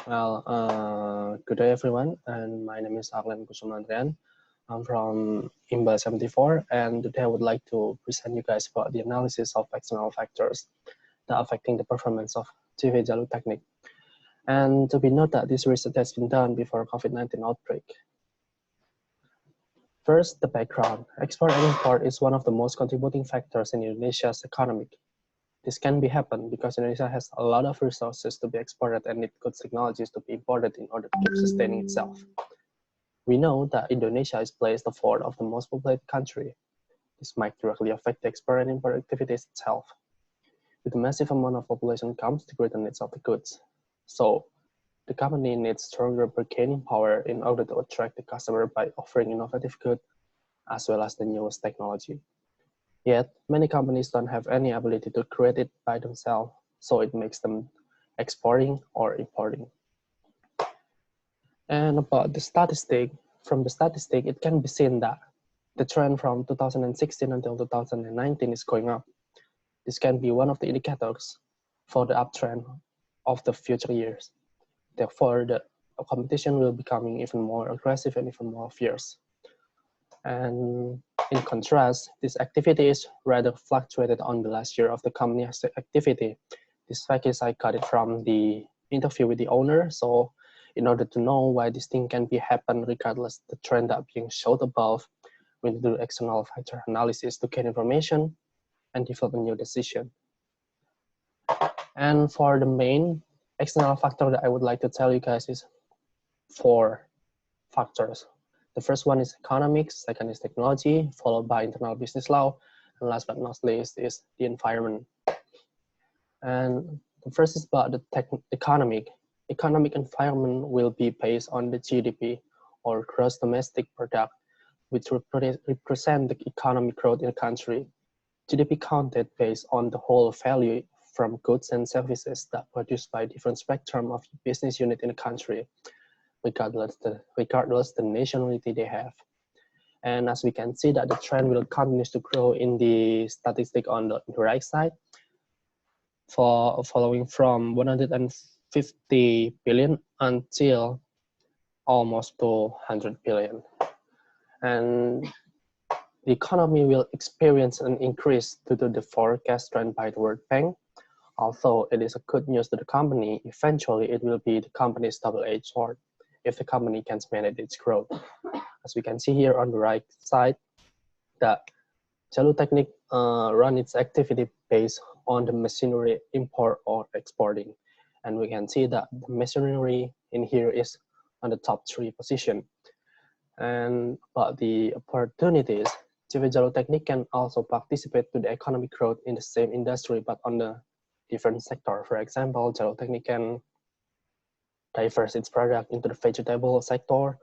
Good day everyone, and my name is Arlen Kusuma Andrean. I'm from IMBA 74, and today I would like to present you guys about the analysis of external factors that affecting the performance of TV Jalu Teknik. And to be noted that this research has been done before COVID-19 outbreak. First, the background. Export and import is one of the most contributing factors in Indonesia's economy. This can be happen because Indonesia has a lot of resources to be exported and need good technologies to be imported in order to keep sustaining itself. We know that Indonesia is placed the fourth of the most populated country. This might directly affect the export and import activities itself. With a massive amount of population comes the greater needs of the goods. So, the company needs stronger bargaining power in order to attract the customer by offering innovative goods as well as the newest technology. Yet, many companies don't have any ability to create it by themselves, so it makes them exporting or importing. And about the statistic, from the statistic, it can be seen that the trend from 2016 until 2019 is going up. This can be one of the indicators for the uptrend of the future years. Therefore, the competition will be becoming even more aggressive and even more fierce. And in contrast, this activity is rather fluctuated on the last year of the company's activity. This fact is I got it from the interview with the owner. So in order to know why this thing can be happen regardless the trend that being showed above, we need to do external factor analysis to get information and develop a new decision. And for the main external factor that I would like to tell you guys is 4 factors. The first one is economics, second is technology, followed by internal business law, and last but not least is the environment. And the first is about the economic. Economic environment will be based on the GDP, or gross domestic product, which represent the economic growth in a country. GDP counted based on the whole value from goods and services that produced by different spectrum of business unit in a country, regardless the nationality they have. And as we can see that the trend will continue to grow in the statistic on the right side, for following from 150 billion until almost to 100 billion. And the economy will experience an increase due to the forecast trend by the World Bank. Although it is a good news to the company, eventually it will be the company's double-edged sword if the company can manage its growth. As we can see here on the right side, that Jalu Teknik run its activity based on the machinery import or exporting. And we can see that the machinery in here is on the top 3 position. And about the opportunities, TV Jalu Teknik can also participate to the economic growth in the same industry, but on the different sector. For example, Jalu Teknik can diverse its product into the vegetable sector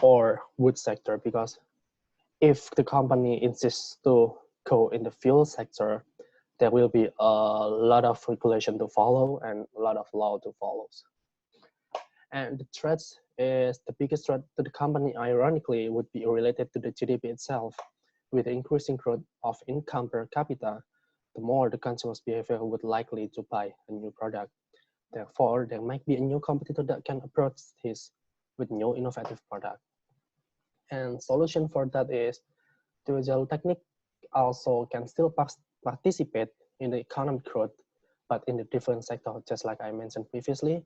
or wood sector, because if the company insists to go in the fuel sector, there will be a lot of regulation to follow and a lot of law to follow. And the threats is the biggest threat to the company, ironically, would be related to the GDP itself. With the increasing growth of income per capita, the more the consumer's behavior would likely to buy a new product. Therefore, there might be a new competitor that can approach this with new innovative product. And solution for that is Jalu Teknik also can still participate in the economic growth, but in the different sector, just like I mentioned previously.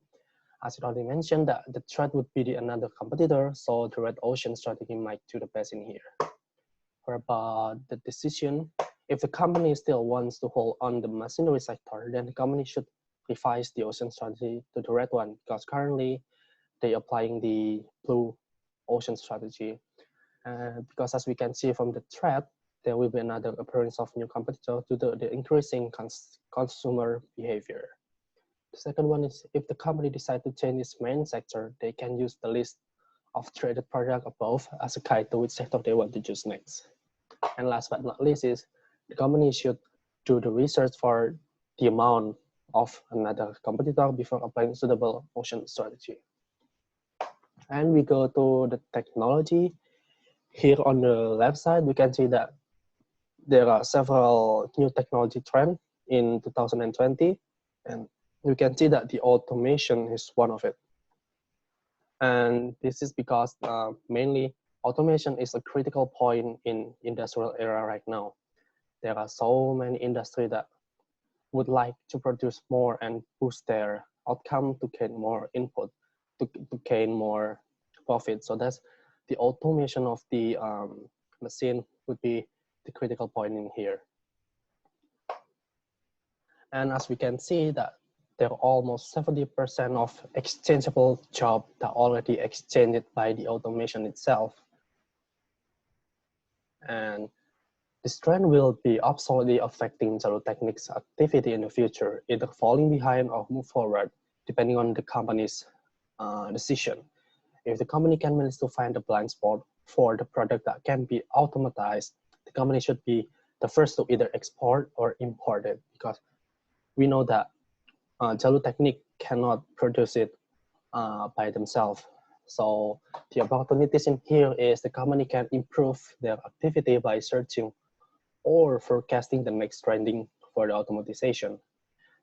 As I already mentioned, that the threat would be another competitor, so the red ocean strategy might do the best in here. For about the decision, if the company still wants to hold on the machinery sector, then the company should revise the ocean strategy to the red one, because currently they are applying the blue ocean strategy. Because as we can see from the threat, there will be another appearance of new competitor due to the increasing consumer behavior. The second one is if the company decides to change its main sector, they can use the list of traded product above as a guide to which sector they want to choose next. And last but not least is the company should do the research for the amount of another competitor before applying suitable ocean strategy. And we go to the technology. Here on the left side, we can see that there are several new technology trends in 2020, and we can see that the automation is one of it. And this is because mainly automation is a critical point in industrial era right now. There are so many industries that would like to produce more and boost their outcome to gain more input, to gain more profit. So that's the automation of the machine would be the critical point in here. And as we can see that there are almost 70% of exchangeable jobs that are already exchanged by the automation itself. And this trend will be absolutely affecting Jalu Teknik's activity in the future, either falling behind or move forward, depending on the company's decision. If the company can manage to find a blind spot for the product that can be automatized, the company should be the first to either export or import it, because we know that Jalu Teknik cannot produce it by themselves. So the opportunities in here is the company can improve their activity by searching or forecasting the next trending for the automatization.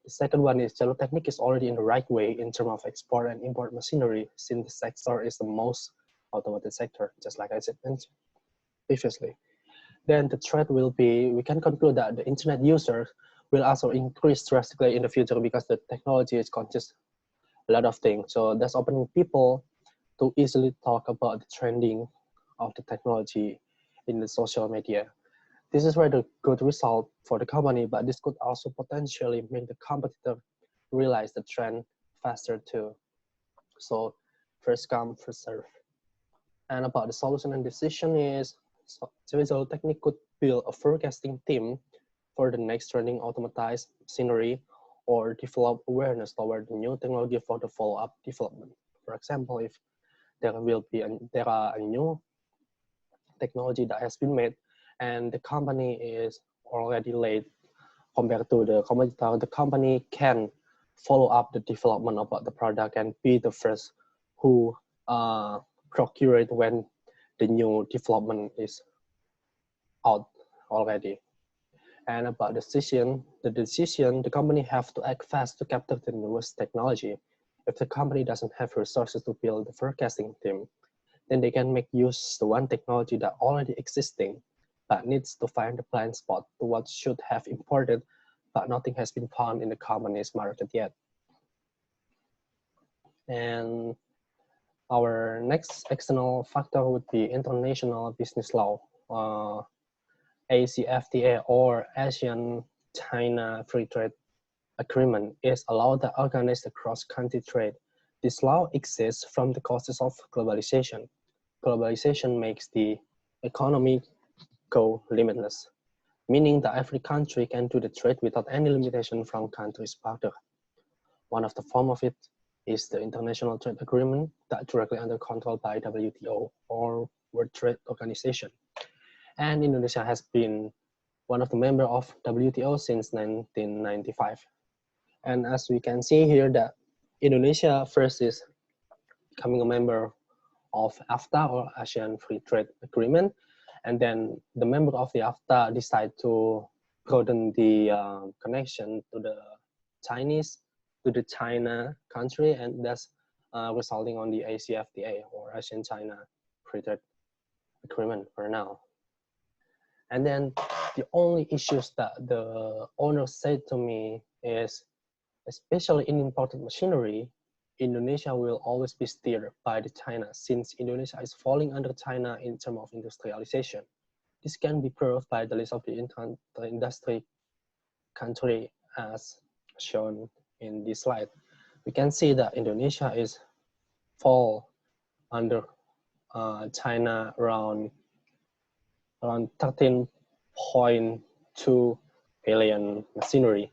The second one is Jalu Teknik is already in the right way in terms of export and import machinery, since the sector is the most automated sector, just like I said previously. Then the threat will be, we can conclude that the internet users will also increase drastically in the future because the technology is conscious a lot of things. So that's opening people to easily talk about the trending of the technology in the social media. This is where the good result for the company, but this could also potentially make the competitor realize the trend faster too. So first come, first serve. And about the solution and decision is, Jalu Teknik could build a forecasting team for the next trending automatized machinery or develop awareness toward the new technology for the follow-up development. For example, if there are a new technology that has been made and the company is already late compared to the competitor, the company can follow up the development about the product and be the first who procure it when the new development is out already. And about the company have to act fast to capture the newest technology. If the company doesn't have resources to build the forecasting team, then they can make use the one technology that already existing, but needs to find the blind spot to what should have imported, but nothing has been found in the company's market yet. And our next external factor would be international business law. ACFTA or ASEAN-China Free Trade Agreement is a law that organizes the cross-country trade. This law exists from the causes of globalization. Globalization makes the economy go limitless, meaning that every country can do the trade without any limitation from countries' border. One of the forms of it is the International Trade Agreement that directly under control by WTO or World Trade Organization. And Indonesia has been one of the members of WTO since 1995. And as we can see here that Indonesia first is becoming a member of AFTA or ASEAN Free Trade Agreement. And then the member of the AFTA decide to broaden the connection to the China country, and that's resulting on the ACFTA or ASEAN-China Free Trade Agreement for now. And then the only issues that the owner said to me is, especially in imported machinery, Indonesia will always be steered by the China, since Indonesia is falling under China in terms of industrialization. This can be proved by the list of the industry country as shown in this slide. We can see that Indonesia is fall under China around 13.2 billion machinery.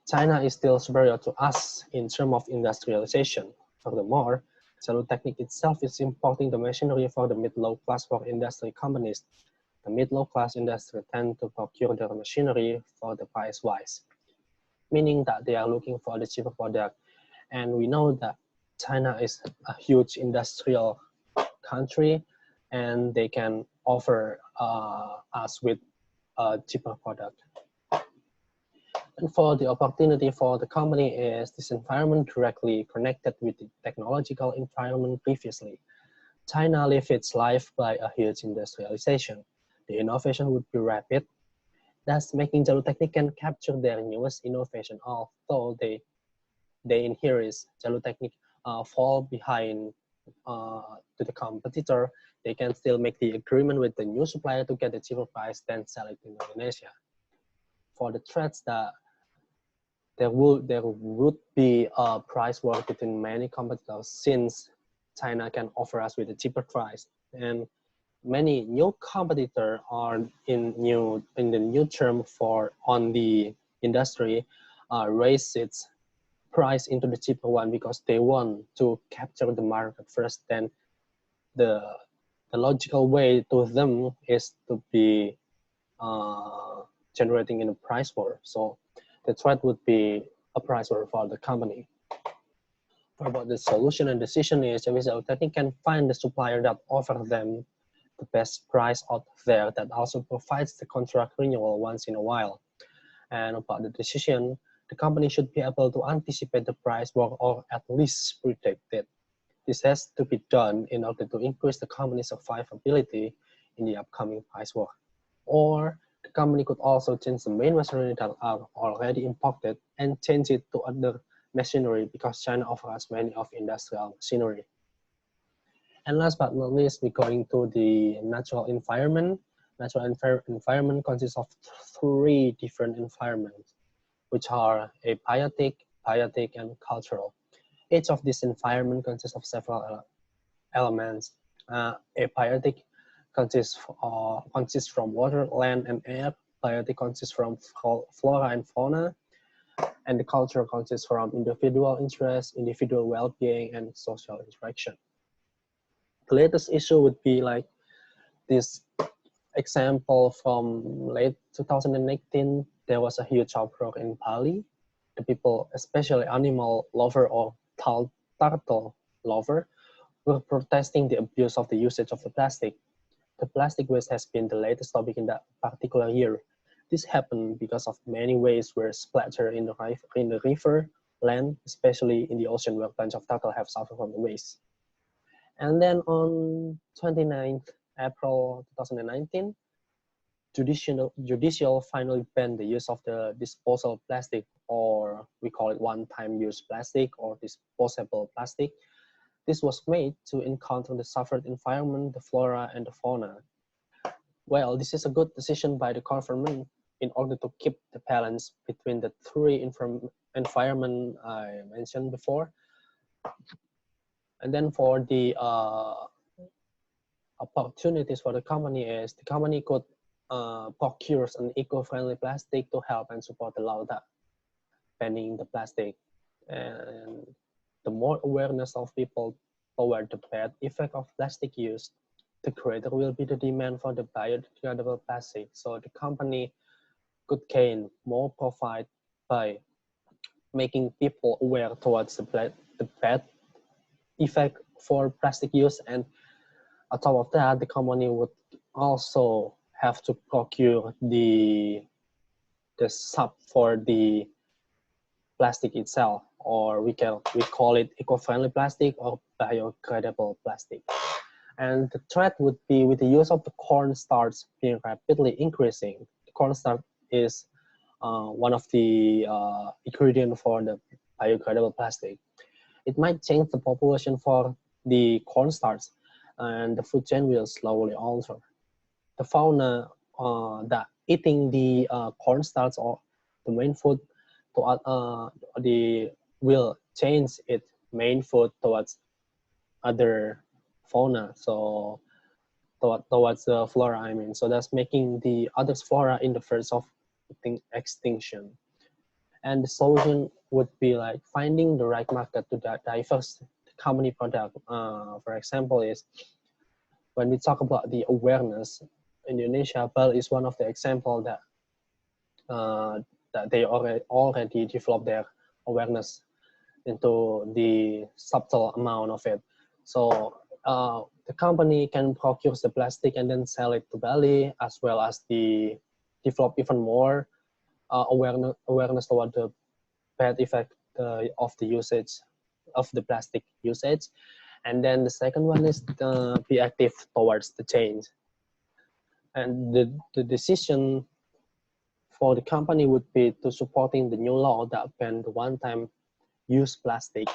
China is still superior to us in terms of industrialization. Furthermore, Jalu Teknik itself is importing the machinery for the mid-low class for industry companies. The mid-low class industry tend to procure their machinery for the price-wise, meaning that they are looking for the cheaper product. And we know that China is a huge industrial country, and they can offer us with a cheaper product. And for the opportunity for the company is this environment directly connected with the technological environment previously. China lived its life by a huge industrialization. The innovation would be rapid, thus making Jalu Teknik can capture their newest innovation, although they inherit Jalu Teknik fall behind to the competitor, they can still make the agreement with the new supplier to get a cheaper price than sell it in Indonesia. For the threats that there would be a price war between many competitors since China can offer us with a cheaper price, and many new competitors are in the new term for on the industry raise its price into the cheaper one because they want to capture the market first. Then the logical way to them is to be generating in a price war. So the threat would be a price war for the company. For about the solution and decision is Jalu Teknik can find the supplier that offer them the best price out there that also provides the contract renewal once in a while. And about the decision, the company should be able to anticipate the price war or at least predict it. This has to be done in order to increase the company's survivability in the upcoming price war. Or the company could also change the main machinery that are already imported and change it to other machinery because China offers many of industrial machinery. And last but not least, we're going to the natural environment. Natural environment consists of three different environments, which are abiotic, biotic, and cultural. Each of these environments consists of several elements. Abiotic consists from water, land, and air. Biotic consists from flora and fauna. And the culture consists from individual interests, individual well-being, and social interaction. The latest issue would be like this example from late 2018. There was a huge uproar in Bali. The people, especially animal lover or turtle lover, were protesting the abuse of the usage of the plastic. The plastic waste has been the latest topic in that particular year. This happened because of many waste were splattered in the river, land, especially in the ocean where a bunch of turtle have suffered from the waste. And then on 29th April 2019, judicial finally banned the use of the disposable plastic, or we call it one-time use plastic or disposable plastic. This was made to encounter the suffered environment, the flora, and the fauna. Well, this is a good decision by the government in order to keep the balance between the three environment I mentioned before. And then for the opportunities for the company is the company could procure an eco-friendly plastic to help and support the law that banning the plastic. And the more awareness of people toward the bad effect of plastic use, the greater will be the demand for the biodegradable plastic. So the company could gain more profit by making people aware towards the bad effect for plastic use, and on top of that, the company would also have to procure the sub for the plastic itself, or we call it eco-friendly plastic or biodegradable plastic. And the threat would be with the use of the cornstarch being rapidly increasing. The cornstarch is one of the ingredients for the biodegradable plastic. It might change the population for the cornstarch, and the food chain will slowly alter. The fauna that eating the cornstarch or the main food to will change its main food towards other fauna, so towards the flora, I mean. So that's making the other flora in the verge of extinction. And the solution would be like finding the right market to diverse company product. For example, is when we talk about the awareness, Indonesia, Bali is one of the example that that they already developed their awareness into the subtle amount of it. So the company can procure the plastic and then sell it to Bali, as well as develop even more awareness toward the bad effect of the usage of the plastic usage. And then the second one is be active towards the change. And the decision for the company would be to supporting the new law that ban the one-time use plastic.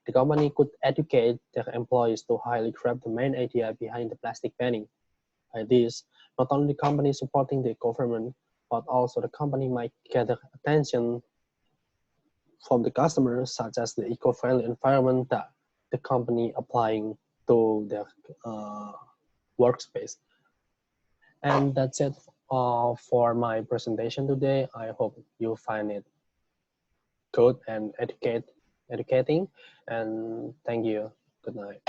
The company could educate their employees to highly grab the main idea behind the plastic banning. By this, not only the company supporting the government, but also the company might gather attention from the customers, such as the eco-friendly environment that the company applying to their workspace. And that's it for my presentation today. I hope you find it good and educating. And thank you. Good night.